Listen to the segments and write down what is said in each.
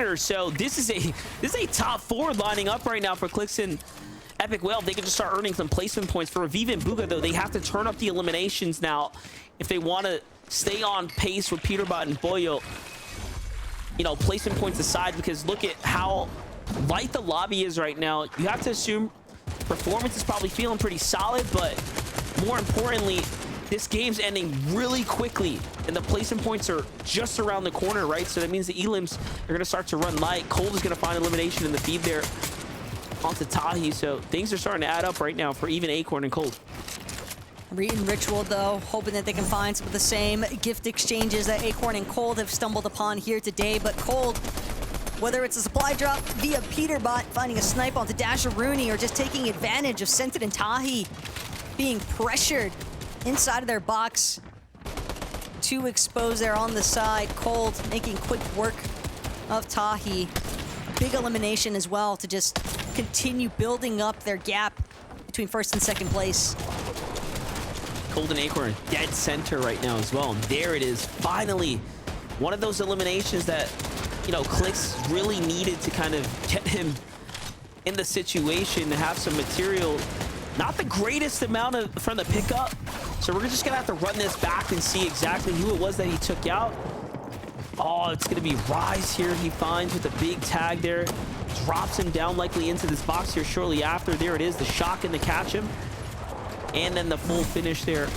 corner. So this is a top 4 lining up right now for Clix and Epic Whale. They can just start earning some placement points. For Aviv and Bugha, though, they have to turn up the eliminations now if they want to stay on pace with Peterbot and Boyo. You know, placement points aside, because look at how light the lobby is right now. You have to assume performance is probably feeling pretty solid, but more importantly, this game's ending really quickly, and the placement points are just around the corner, right? So that means the elims are going to start to run light. Cold is going to find elimination in the feed there onto Tahi, so things are starting to add up right now for even Acorn and Cold. Reed and Ritual, though, hoping that they can find some of the same gift exchanges that Acorn and Cold have stumbled upon here today. But Cold, whether it's a supply drop via Peterbot, finding a snipe onto Dasher Rooney, or just taking advantage of Scented and Tahi being pressured inside of their box to expose there on the side. Cold making quick work of Tahi. Big elimination as well to just continue building up their gap between first and second place. Cold and Acorn dead center right now as well. And there it is, finally. One of those eliminations that, you know, Clix really needed to kind of get him in the situation to have some material. Not the greatest amount from the pickup. So we're just gonna have to run this back and see exactly who it was that he took out. Oh, it's gonna be Rise here. He finds with a big tag there. Drops him down likely into this box here shortly after. There it is, the shotgun to catch him. And then the full finish there.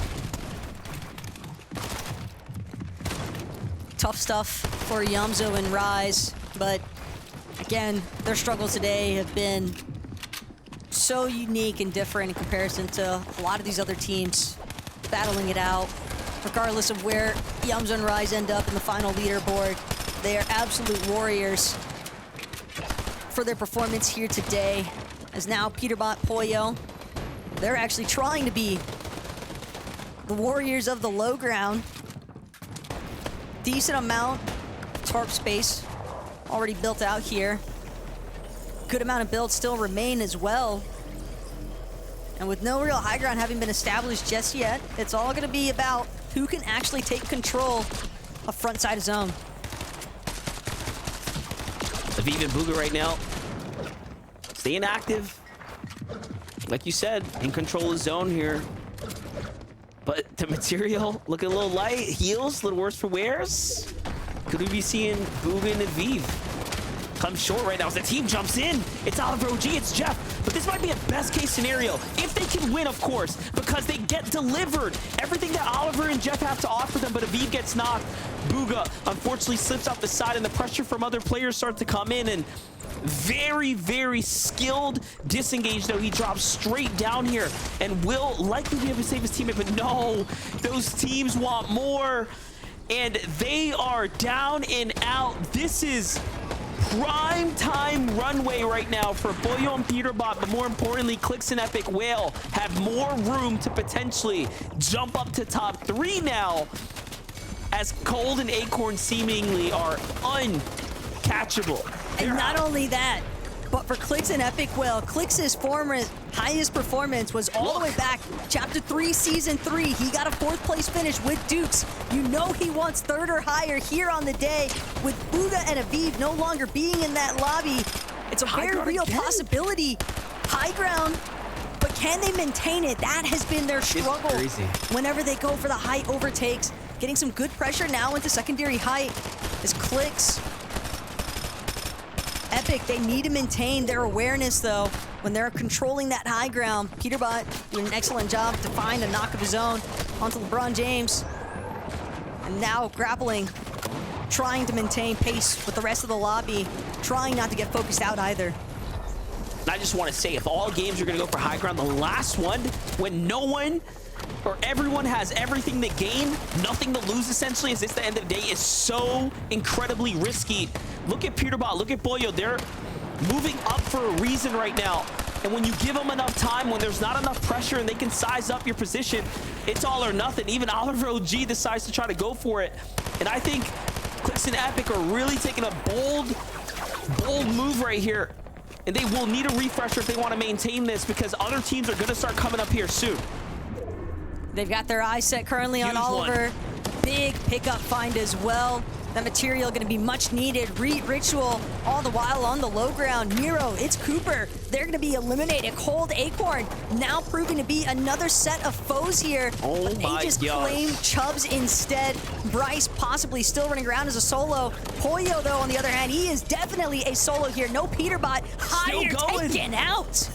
Tough stuff for Yamzo and Rise, but again, their struggles today have been so unique and different in comparison to a lot of these other teams battling it out. Regardless of where Yamzo and Rise end up in the final leaderboard, they are absolute warriors for their performance here today. As now Peterbot, Poyo, they're actually trying to be the warriors of the low ground. Decent amount of tarp space already built out here. Good amount of builds still remain as well. And with no real high ground having been established just yet, it's all gonna be about who can actually take control of front side of zone. Aviv and Bugha right now staying active. Like you said, in control of zone here. But the material looking a little light. Heals, a little worse for wears. Could we be seeing Bugha and Aviv come short right now as the team jumps in? It's Oliver OG, it's Jeff. But this might be a best case scenario. If they can win, of course, because they get delivered everything that Oliver and Jeff have to offer them, but Aviv gets knocked. Bugha unfortunately slips off the side, and the pressure from other players starts to come in, and very, very skilled disengage, though. He drops straight down here and will likely be able to save his teammate, but no, those teams want more, and they are down and out. This is prime time runway right now for Boyo and Peterbot, but more importantly, Clix and Epic Whale have more room to potentially jump up to top 3 now, as Cold and Acorn seemingly are uncatchable. And not only that, but for Clix and Epic Whale, Clix's highest performance was all the way back, Chapter 3, Season 3. He got a 4th place finish with Dukes. You know he wants 3rd or higher here on the day. With Bugha and Aviv no longer being in that lobby, it's a very real possibility. High ground, but can they maintain it? That has been their struggle whenever they go for the height overtakes. Getting some good pressure now into secondary height is Clix. Epic, they need to maintain their awareness, though, when they're controlling that high ground. Peterbot doing an excellent job to find a knock of his own onto LeBron James. And now grappling, trying to maintain pace with the rest of the lobby, trying not to get focused out either. I just want to say, if all games are going to go for high ground, the last one, when no one or everyone has everything to gain, nothing to lose, essentially, as it's the end of the day, is so incredibly risky. Look at Peterbot, look at Boyo. They're moving up for a reason right now. And when you give them enough time, when there's not enough pressure and they can size up your position, it's all or nothing. Even Oliver OG decides to try to go for it. And I think Clix and Epic are really taking a bold move right here. And they will need a refresher if they want to maintain this, because other teams are going to start coming up here soon. They've got their eyes set currently on Oliver. Big pickup find as well. That material going to be much needed. Ritual all the while on the low ground. Miro, it's Cooper. They're going to be eliminated. Cold, Acorn now proving to be another set of foes here. Oh but my they just gosh. claim Chubbs instead. Bryce possibly still running around as a solo. Pollo, though, on the other hand, he is definitely a solo here. No Peterbot. Higher going. taken out.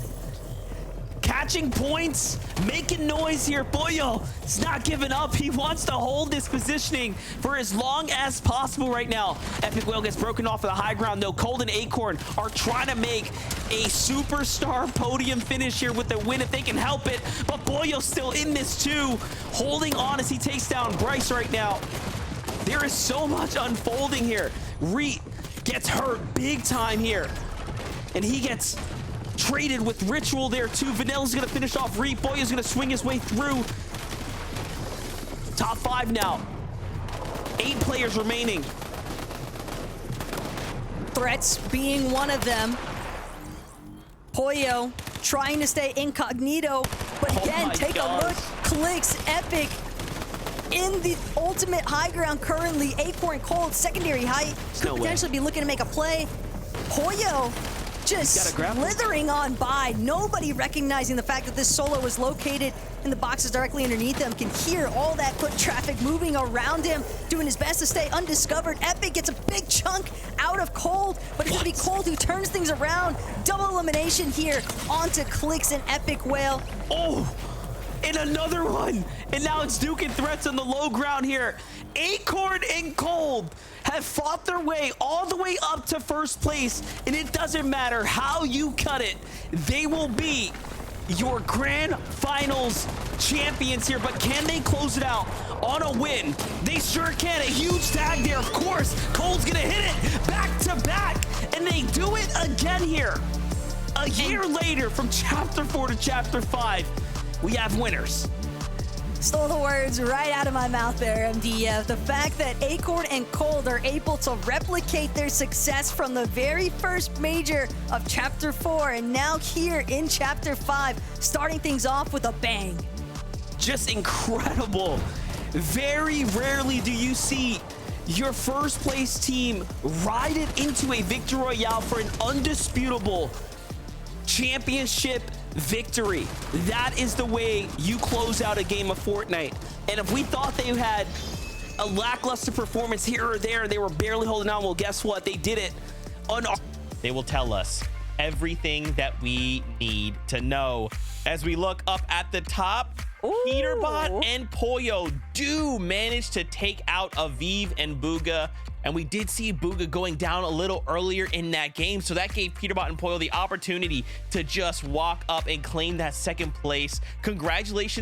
Catching points, making noise here. Pollo is not giving up. He wants to hold this positioning for as long as possible right now. Epic Whale gets broken off of the high ground, though. Cold and Acorn are trying to make a superstar podium finish here with the win if they can help it. But Pollo's still in this too, holding on as he takes down Bryce right now. There is so much unfolding here. Reet gets hurt big time here, and he gets traded with Ritual there too. Vanilla's gonna finish off Reet. Pollo's gonna swing his way through. Top 5 now. 8 players remaining. Threats being one of them. Pollo trying to stay incognito, but again, take a look. Clicks, Epic in the ultimate high ground currently. Acorn Cold, secondary height, could potentially be looking to make a play. Pollo just slithering on by. Nobody recognizing the fact that this solo was located in the boxes directly underneath them. Can hear all that foot traffic moving around him, doing his best to stay undiscovered. Epic gets a big chunk out of Cold, but it's gonna be Cold who turns things around. Double elimination here onto Clicks and Epic Whale. Oh, and another one. And now it's Duke and Threats on the low ground here. Acorn and Cold have fought their way all the way up to first place, and it doesn't matter how you cut it. They will be your grand finals champions here, but can they close it out on a win? They sure can. A huge tag there, of course. Cold's gonna hit it back to back, and they do it again here. A year later, from chapter 4 to chapter 5, we have winners. Stole the words right out of my mouth there, MDF. The fact that Acorn and Cold are able to replicate their success from the very first major of Chapter 4 and now here in Chapter 5, starting things off with a bang. Just incredible. Very rarely do you see your first place team ride it into a victory royale for an undisputable championship victory. That is the way you close out a game of Fortnite. And if we thought they had a lackluster performance here or there, they were barely holding on, well, guess what? They did it. They will tell us everything that we need to know. As we look up at the top, Peterbot and Pollo do manage to take out Aviv and Booga. And we did see Booga going down a little earlier in that game. So that gave Peterbot and Pollo the opportunity to just walk up and claim that second place. Congratulations.